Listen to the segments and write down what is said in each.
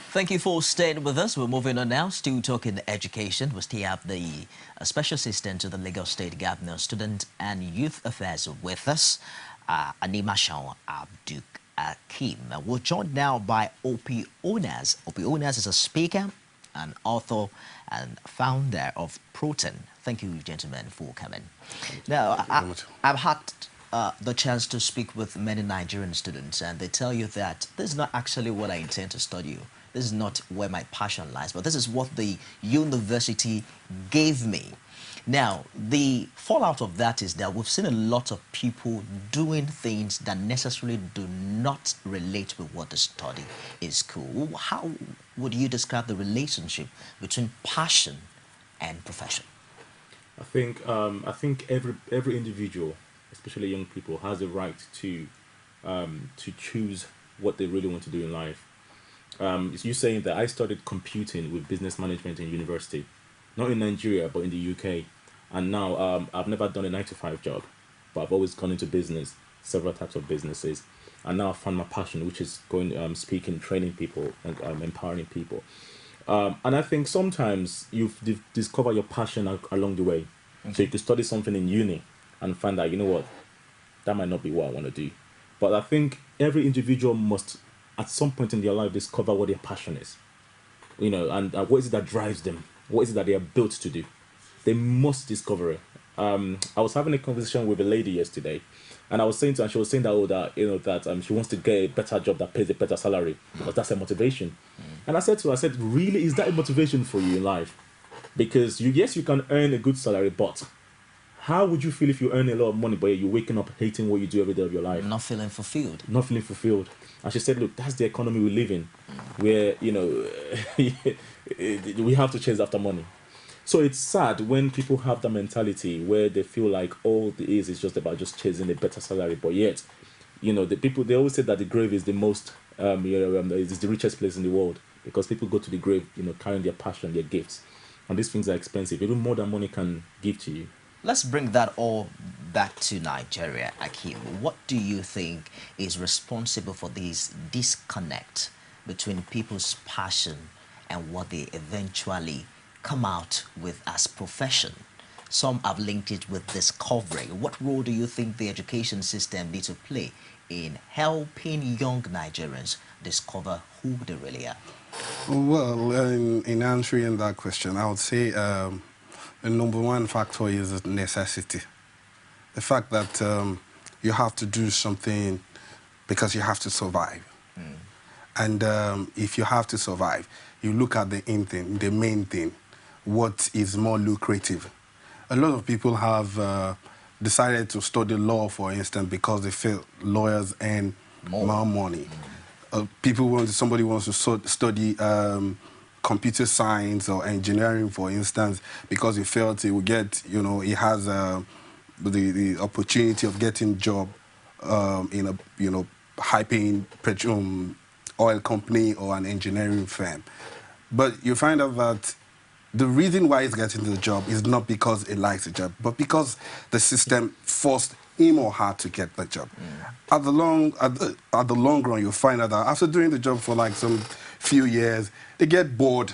Thank you for staying with us. We're moving on now, still talking education. We still have the Special Assistant to the Lagos State Governor, Student and Youth Affairs with us, Animashaun Abdul Akim. We're joined now by Onas. Onas is a speaker, an author, and founder of Protein. Thank you, gentlemen, for coming. Now, I've had the chance to speak with many Nigerian students, and they tell you that this is not actually what I intend to study. This is not where my passion lies, but this is what the university gave me. Now, the fallout of that is that we've seen a lot of people doing things that necessarily do not relate with what the study is school. How would you describe the relationship between passion and profession? I think every individual, especially young people, has a right to choose what they really want to do in life. You saying that I studied computing with business management in university, not in Nigeria but in the UK, and now I've never done a 9-to-5 job, but I've always gone into business, several types of businesses, and now I found my passion, which is going speaking, training people, and empowering people. And I think sometimes you discover your passion along the way. Okay. So you could study something in uni and find out, you know what, that might not be what I want to do. But I think every individual must, at some point in their life, discover what their passion is. You know, and what is it that drives them? What is it that they are built to do? They must discover it. I was having a conversation with a lady yesterday, and I was saying to her, she was saying that she wants to get a better job that pays a better salary because that's her motivation. And I said to her, really, is that a motivation for you in life? Because yes, you can earn a good salary, but how would you feel if you earn a lot of money, but you're waking up hating what you do every day of your life? Not feeling fulfilled. Not feeling fulfilled. And she said, look, that's the economy we live in, where, you know, we have to chase after money. So it's sad when people have that mentality where they feel like all it is just about just chasing a better salary. But yet, you know, they always say that the grave is the most, is the richest place in the world, because people go to the grave, you know, carrying their passion, their gifts. And these things are expensive, even more than money can give to you. Let's bring that all back to Nigeria, Akim. What do you think is responsible for this disconnect between people's passion and what they eventually come out with as profession? Some have linked it with discovery. What role do you think the education system needs to play in helping young Nigerians discover who they really are? Well, in answering that question, I would say the number one factor is necessity. The fact that you have to do something because you have to survive. And if you have to survive, you look at the main thing, what is more lucrative. A lot of people have decided to study law, for instance, because they feel lawyers earn more money. Somebody wants to study computer science or engineering, for instance, because he felt he would get, you know, he has the opportunity of getting job in a, you know, high-paying oil company or an engineering firm. But you find out that the reason why he's getting the job is not because he likes the job, but because the system forced him or her to get the job. At the long run, you'll find out that after doing the job for like some few years, they get bored,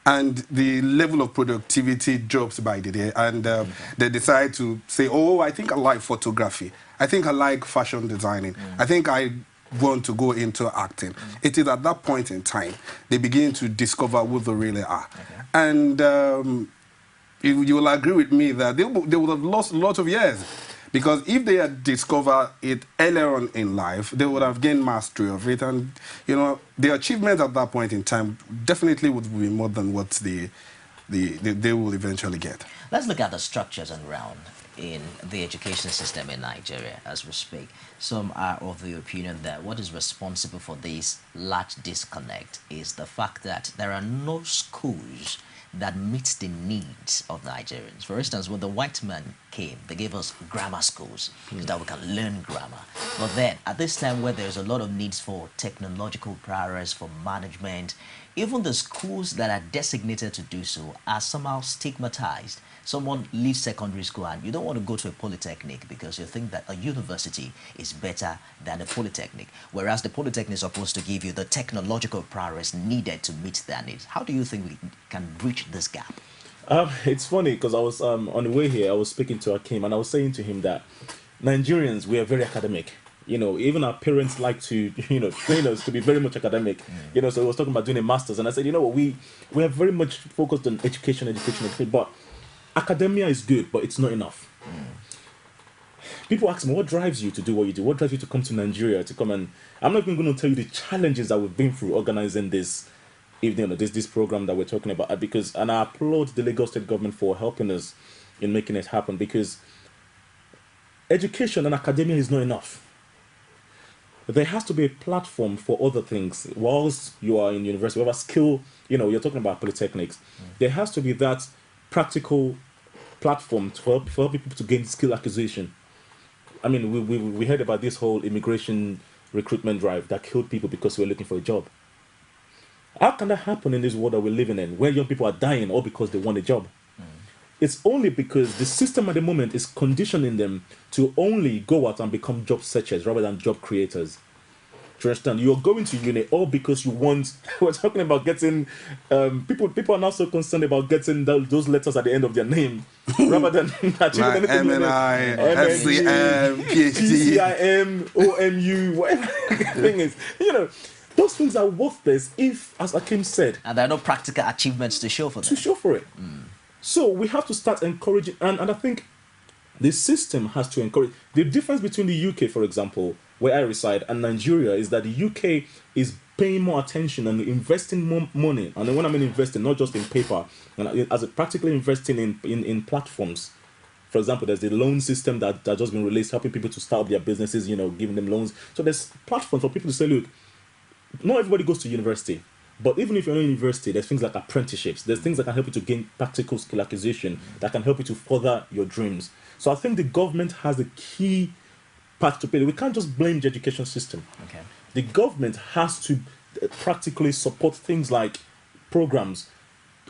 and the level of productivity drops by the day, and they decide to say, oh, I think I like photography. I think I like fashion designing. I think I want to go into acting. It is at that point in time they begin to discover who they really are. And you will agree with me that they would have lost a lot of years, because if they had discovered it earlier on in life, they would have gained mastery of it, and you know, the achievement at that point in time definitely would be more than what they will eventually get. Let's look at the structures and ground in the education system in Nigeria as we speak. Some are of the opinion that what is responsible for this large disconnect is the fact that there are no schools that meets the needs of Nigerians. For instance, when the white man came, they gave us grammar schools so that we can learn grammar. But then, at this time where there's a lot of needs for technological prowess, for management, even the schools that are designated to do so are somehow stigmatized. Someone leaves secondary school and you don't want to go to a polytechnic because you think that a university is better than a polytechnic, whereas the polytechnic is supposed to give you the technological prowess needed to meet their needs. How do you think we can bridge this gap? It's funny because I was on the way here, I was speaking to Akim and I was saying to him that Nigerians, we are very academic. You know, even our parents like to, train us to be very much academic. So I was talking about doing a master's and I said, you know what, we are very much focused on education, but academia is good, but it's not enough. People ask me, what drives you to do what you do? What drives you to come to Nigeria, to come and... I'm not even going to tell you the challenges that we've been through organizing this evening, this program that we're talking about, and I applaud the Lagos State government for helping us in making it happen, because education and academia is not enough. There has to be a platform for other things. Whilst you are in university, whatever skill, you're talking about polytechnics, there has to be that practical platform to help people to gain skill acquisition. I mean, we heard about this whole immigration recruitment drive that killed people because they were looking for a job. How can that happen in this world that we're living in, where young people are dying all because they want a job? It's only because the system at the moment is conditioning them to only go out and become job searchers rather than job creators. Do you understand? You're going to uni all because you want... We're talking about getting... people are now so concerned about getting those letters at the end of their name rather than achieving like anything. MNI, FCM, PhD, TCIM, OMU, whatever the thing is. Those things are worthless if, as Akim said... And there are no practical achievements to show for them. To show for it. So we have to start encouraging... And I think the system has to encourage... The difference between the UK, for example, where I reside, and Nigeria is that the UK is paying more attention and investing more money. And when I mean investing, not just in paper, and as practically investing in platforms. For example, there's the loan system that just been released, helping people to start up their businesses, giving them loans. So there's platforms for people to say, look, not everybody goes to university. But even if you're in university, there's things like apprenticeships. There's things that can help you to gain practical skill acquisition, that can help you to further your dreams. So I think the government has the key part to play. We can't just blame the education system. Okay. The government has to practically support things like programs,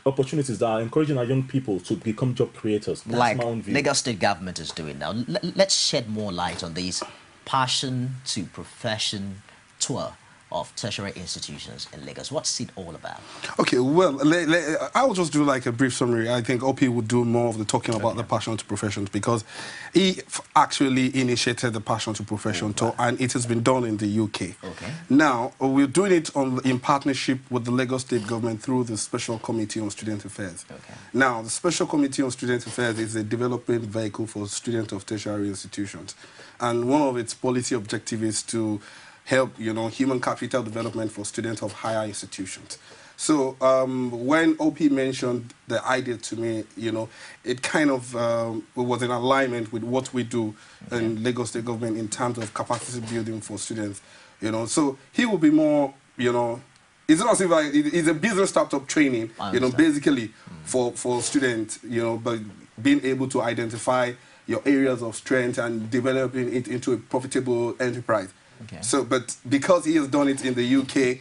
opportunities that are encouraging our young people to become job creators. That's like my own view. Lagos State government is doing now. Let's shed more light on this passion to profession tour of tertiary institutions in Lagos. What's it all about? Okay, well, I'll just do like a brief summary. I think OP would do more of the talking about the passion to professions, because he actually initiated the passion to profession tour, and it has been done in the UK. Okay. Now, we're doing it in partnership with the Lagos State government through the Special Committee on Student Affairs. Okay. Now, the Special Committee on Student Affairs is a development vehicle for students of tertiary institutions. And one of its policy objectives is to help, human capital development for students of higher institutions. So when OP mentioned the idea to me, it kind of was in alignment with what we do in Lagos State government in terms of capacity building for students. So he will be more, it's not as if it's a business startup training, basically for students, but being able to identify your areas of strength and developing it into a profitable enterprise. Okay. So, but because he has done it in the UK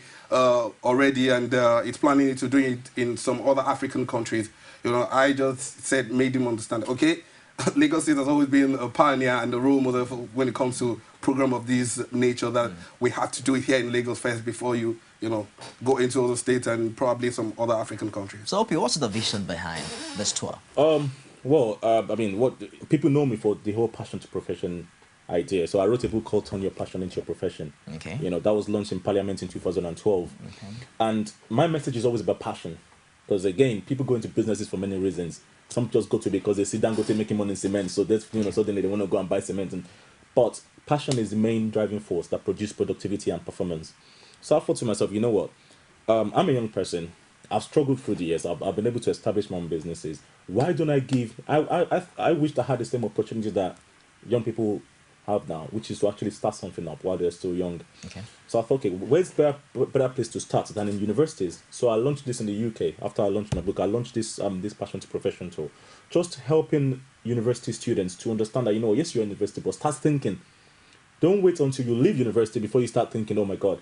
already, and it's planning to do it in some other African countries, I just made him understand, okay, Lagos State has always been a pioneer and a role model when it comes to program of this nature, that we have to do it here in Lagos first before you go into other states and probably some other African countries. So, OP, what's the vision behind this tour? What people know me for the whole passion to profession idea. So I wrote a book called Turn Your Passion into Your Profession. Okay. That was launched in Parliament in 2012. Okay. And my message is always about passion. Because again, people go into businesses for many reasons. Some just go to because they see Dangote making money in cement, so that's suddenly they want to go and buy cement. But passion is the main driving force that produces productivity and performance. So I thought to myself, you know what? I'm a young person. I've struggled through the years. I've been able to establish my own businesses. Why don't I give... I wish I had the same opportunity that young people have now, which is to actually start something up while they're still young. Okay. So I thought, okay, where's better place to start than in universities? So I launched this in the UK. After I launched my book, I launched this this Passion to Profession tool, just helping university students to understand that, yes, you're in university, but start thinking. Don't wait until you leave university before you start thinking, oh my God,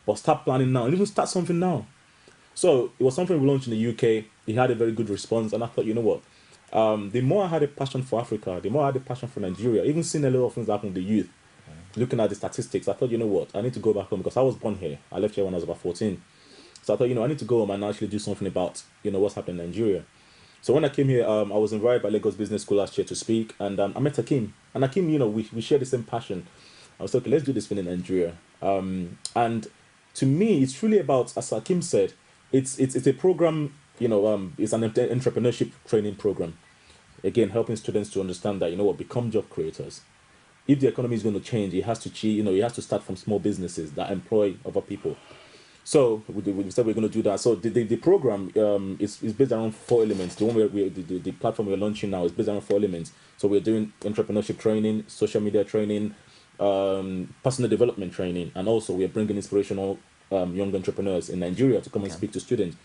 but start planning now and even start something now. So it was something we launched in the UK. It had a very good response, and I thought, you know what? The more I had a passion for Africa, the more I had a passion for Nigeria. Even seeing a lot of things happen with the youth, looking at the statistics, I thought, you know what? I need to go back home because I was born here. I left here when I was about 14. So I thought, I need to go home and actually do something about, what's happening in Nigeria. So when I came here, I was invited by Lagos Business School last year to speak, and I met Akim. And Akim, we share the same passion. I was like, okay, let's do this thing in Nigeria. And to me, it's really about, as Akim said, it's a program, it's an entrepreneurship training program. Again, helping students to understand that, become job creators. If the economy is going to change, it has to start from small businesses that employ other people. So we said we're going to do that. So the program is based around 4 elements. The one the platform we're launching now is based around 4 elements. So we're doing entrepreneurship training, social media training, personal development training, and also we're bringing inspirational young entrepreneurs in Nigeria to come and speak to students.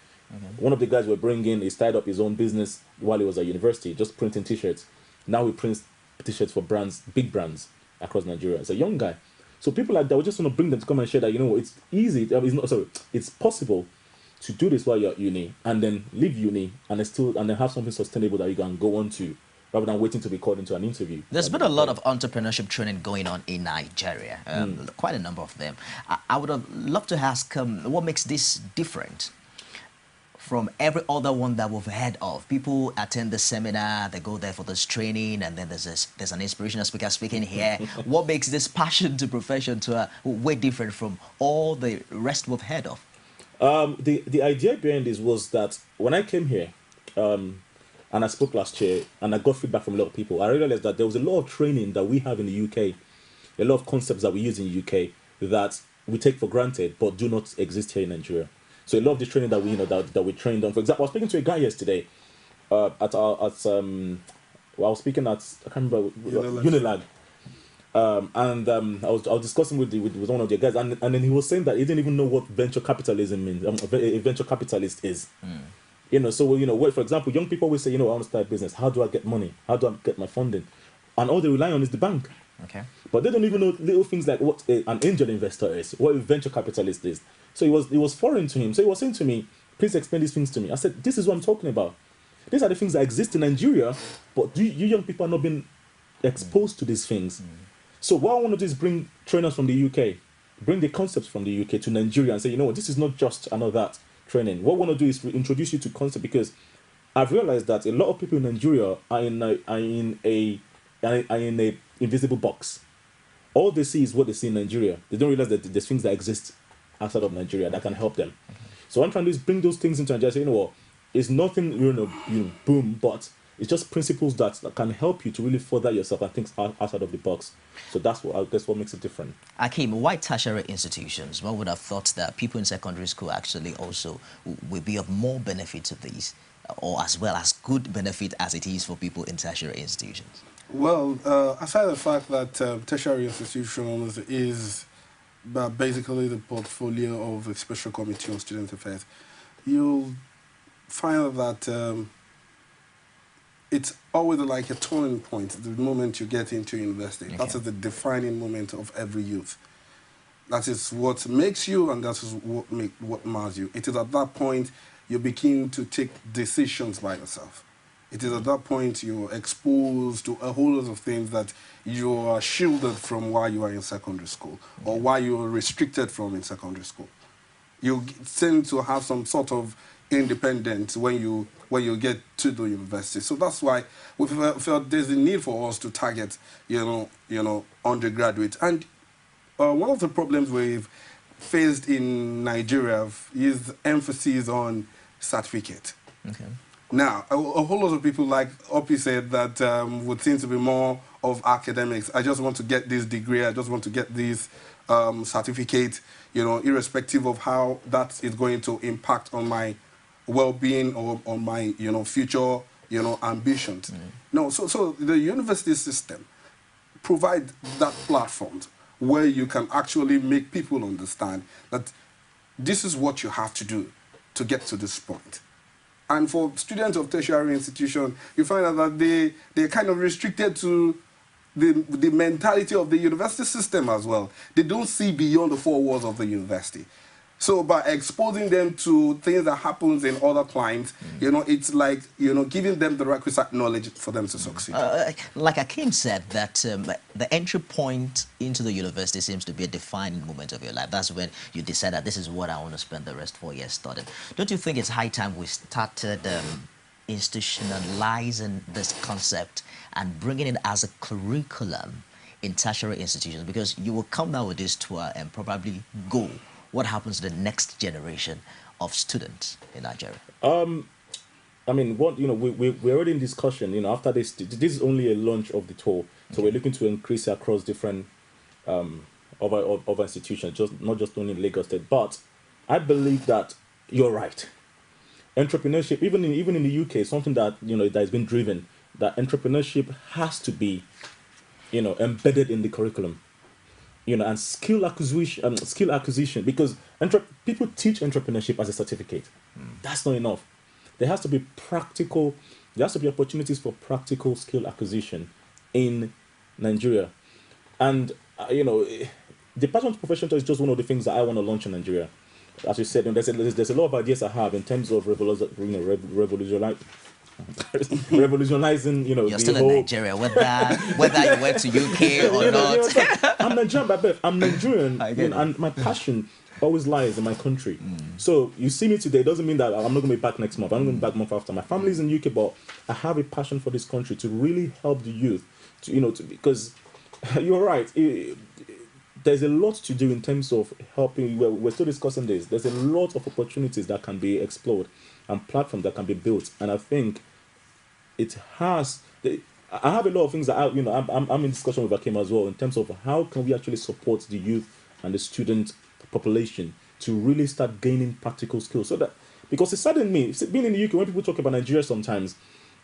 One of the guys we're bringing, he started up his own business while he was at university, just printing t-shirts. Now he prints t-shirts for brands, big brands across Nigeria. It's a young guy. So people like that, we just want to bring them to come and share that, it's easy. It's possible to do this while you're at uni and then leave uni and then have something sustainable that you can go on to, rather than waiting to be called into an interview. There's been a lot of entrepreneurship training going on in Nigeria, quite a number of them. I would have loved to ask what makes this different from every other one that we've heard of. People attend the seminar, they go there for this training, and then there's an inspirational speaker speaking here. What makes this passion to profession way different from all the rest we've heard of? The idea behind this was that when I came here, and I spoke last year, and I got feedback from a lot of people, I realized that there was a lot of training that we have in the UK, a lot of concepts that we use in the UK that we take for granted, but do not exist here in Nigeria. So a lot of the training that we that we trained on. For example, I was speaking to a guy yesterday I was speaking at, I can't remember, Unilag. I was discussing with one of the guys, and then he was saying that he didn't even know what venture capitalism means. A venture capitalist is. So for example, young people will say, I want to start a business. How do I get money? How do I get my funding? And all they rely on is the bank. Okay. But they don't even know little things like what an angel investor is, what a venture capitalist is. So it was foreign to him. So he was saying to me, please explain these things to me. I said, this is what I'm talking about. These are the things that exist in Nigeria, but you young people are not being exposed to these things. So what I want to do is bring trainers from the UK, bring the concepts from the UK to Nigeria and say, this is not just another training. What I want to do is introduce you to concept, because I've realized that a lot of people in Nigeria are in a invisible box. All they see is what they see in Nigeria. They don't realize that there's things that exist outside of Nigeria that can help them. So what I'm trying to do is bring those things into Nigeria. Say, it's nothing, boom, but it's just principles that can help you to really further yourself and think outside of the box. So that's what makes it different. Akim, why tertiary institutions? One would have thought that people in secondary school actually also will be of more benefit to these, or as well as good benefit as it is for people in tertiary institutions. Well, aside the fact that tertiary institutions is basically the portfolio of the Special Committee on Student Affairs, you'll find that it's always like a turning point the moment you get into university. Okay. That is the defining moment of every youth. That is what makes you, and that is what marks you. It is at that point you begin to take decisions by yourself. It is at that point you're exposed to a whole lot of things that you are shielded from while you are in secondary school, or while you are restricted from in secondary school. You tend to have some sort of independence when you get to the university. So that's why we felt there's a need for us to target, undergraduates. And one of the problems we've faced in Nigeria is emphasis on certificate. Okay. Now, a whole lot of people, like Opi said, that would seem to be more of academics. I just want to get this degree. I just want to get this certificate, irrespective of how that is going to impact on my well-being or on my, future, ambitions. No, so the university system provide that platform where you can actually make people understand that this is what you have to do to get to this point. And for students of tertiary institutions, you find out that they're kind of restricted to the mentality of the university system as well. They don't see beyond the four walls of the university. So by exposing them to things that happens in other climes, it's like, giving them the requisite knowledge for them to succeed. Like Akeem said, that the entry point into the university seems to be a defining moment of your life. That's when you decide that this is what I want to spend the rest 4 years studying. Don't you think it's high time we started institutionalizing this concept and bringing it as a curriculum in tertiary institutions? Because you will come down with this tour and probably go. What happens to the next generation of students in Nigeria? I mean, we're already in discussion. After this is only a launch of the tour, so we're looking to increase it across different of institutions, not just only in Lagos State. But I believe that you're right. Entrepreneurship, even in the UK, is something that that has been driven. That entrepreneurship has to be, embedded in the curriculum. And skill acquisition, because people teach entrepreneurship as a certificate. That's not enough. There has to be practical. There has to be opportunities for practical skill acquisition in Nigeria, and the passion to profession is just one of the things that I want to launch in Nigeria. As you said, there's a lot of ideas I have in terms of revolutionizing, You're still in Nigeria, whether you went to UK or not. I'm Nigerian by birth. I'm Nigerian, and my passion always lies in my country. So you see me today, doesn't mean that I'm not going to be back next month. I'm going to be back month after. My family is in UK, but I have a passion for this country to really help the youth. Because you're right. There's a lot to do in terms of helping. We're still discussing this. There's a lot of opportunities that can be explored and platforms that can be built. And I think it has. I have a lot of things that I'm in discussion with Akeem as well in terms of how can we actually support the youth and the student population to really start gaining practical skills. So that, because it saddened me being in the UK, when people talk about Nigeria sometimes,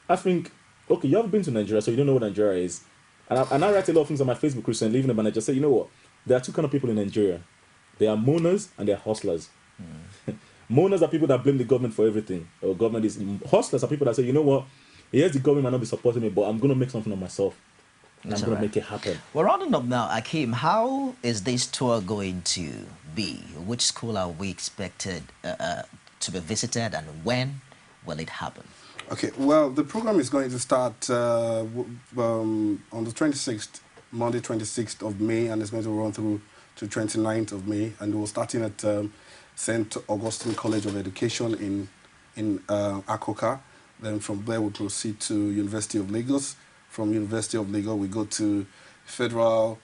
I think, okay, you haven't been to Nigeria, so you don't know what Nigeria is. And I write a lot of things on my Facebook recently, even about Nigeria. I say, you know what? There are two kind of people in Nigeria. There are mourners and there are hustlers. Mourners are people that blame the government for everything. Or government is hustlers are people that say, you know what? Yes, the government might not be supporting me, but I'm going to make something of myself. And I'm going to make it happen. We're rounding up now, Akeem. How is this tour going to be? Which school are we expected to be visited, and when will it happen? Okay, well, the program is going to start on the 26th, Monday 26th of May, and it's going to run through to 29th of May, and we're starting at St. Augustine College of Education in Akoka. Then from there we proceed to University of Lagos. From University of Lagos we go to Federal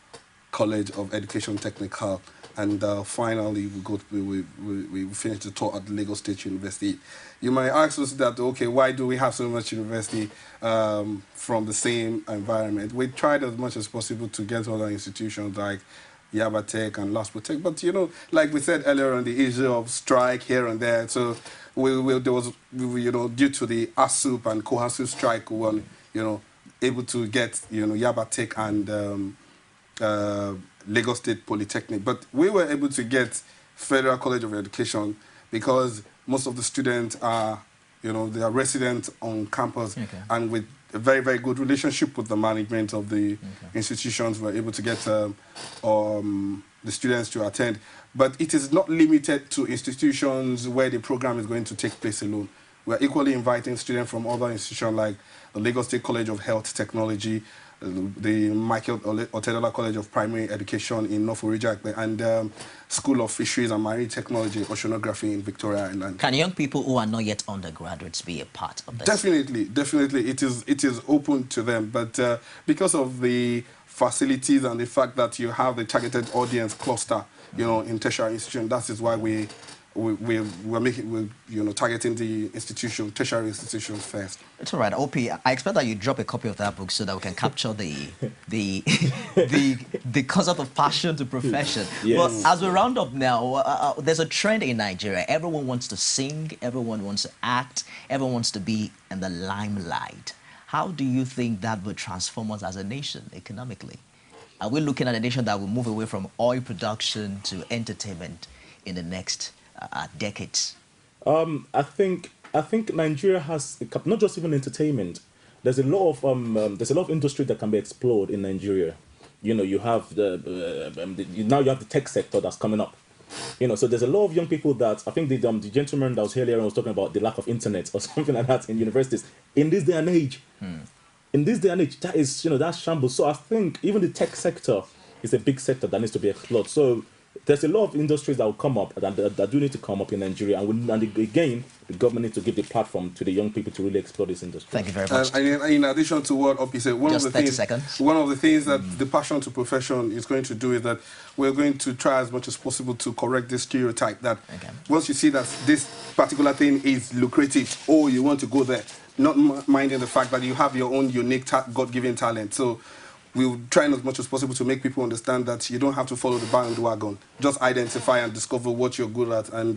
College of Education Technical, and finally we finish the tour at Lagos State University. You might ask us that, okay, why do we have so much university from the same environment? We tried as much as possible to get other institutions like Yaba Tech and LASU Tech, but like we said earlier on, the issue of strike here and there. So there was due to the ASUP and COHASU strike, we were able to get Yaba Tech and Lagos State Polytechnic, but we were able to get Federal College of Education because most of the students are, they are residents on campus, and with a very, very good relationship with the management of the institutions, we're able to get the students to attend. But it is not limited to institutions where the program is going to take place alone. We're equally inviting students from other institutions like the Lagos State College of Health Technology, the Michael Otedola College of Primary Education in North Orijak, and School of Fisheries and Marine Technology, Oceanography in Victoria Island. Can young people who are not yet undergraduates be a part of this? Definitely. It is open to them, but because of the facilities and the fact that you have the targeted audience cluster, in tertiary institution, that is why we're targeting the tertiary institutions first. It's all right, OP. I expect that you drop a copy of that book so that we can capture the concept of passion to profession. Yes. Well, as we round up now, there's a trend in Nigeria. Everyone wants to sing, everyone wants to act, everyone wants to be in the limelight. How do you think that will transform us as a nation economically? Are we looking at a nation that will move away from oil production to entertainment in the next decades? I think Nigeria has not just even entertainment. There's a lot of industry that can be explored in Nigeria. You know, you have now you have the tech sector that's coming up. You know, so there's a lot of young people that I think the gentleman that was here earlier was talking about the lack of internet or something like that in universities in this day and age. In this day and age, that is, you know, that's shambles. So I think even the tech sector is a big sector that needs to be explored. So there's a lot of industries that will come up that do need to come up in Nigeria, and again, the government needs to give the platform to the young people to really explore this industry. Thank you very much. In addition to what Opi said, one of the things that the passion to profession is going to do is that we're going to try as much as possible to correct this stereotype that once you see that this particular thing is lucrative, or you want to go there, not minding the fact that you have your own unique God-given talent. So we'll try as much as possible to make people understand that you don't have to follow the bandwagon. Just identify and discover what you're good at, and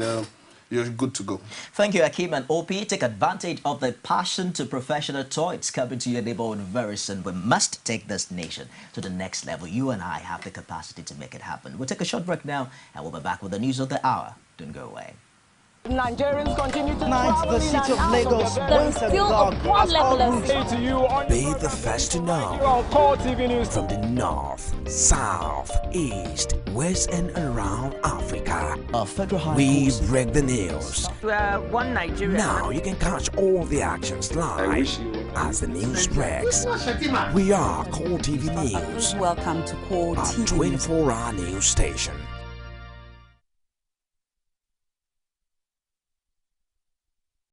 you're good to go. Thank you, Akeem and OP. Take advantage of the passion to professional toys coming to your neighborhood very soon. We must take this nation to the next level. You and I have the capacity to make it happen. We'll take a short break now, and we'll be back with the news of the hour. Don't go away. Nigerians continue to Tonight, the city of Lagos once again. Be the first to know from the north, south, east, west, and around Africa. We break the news. One Nigeria. Now you can catch all the actions live as the news breaks. We are Core TV News. Welcome to Core TV, a 24-hour news station.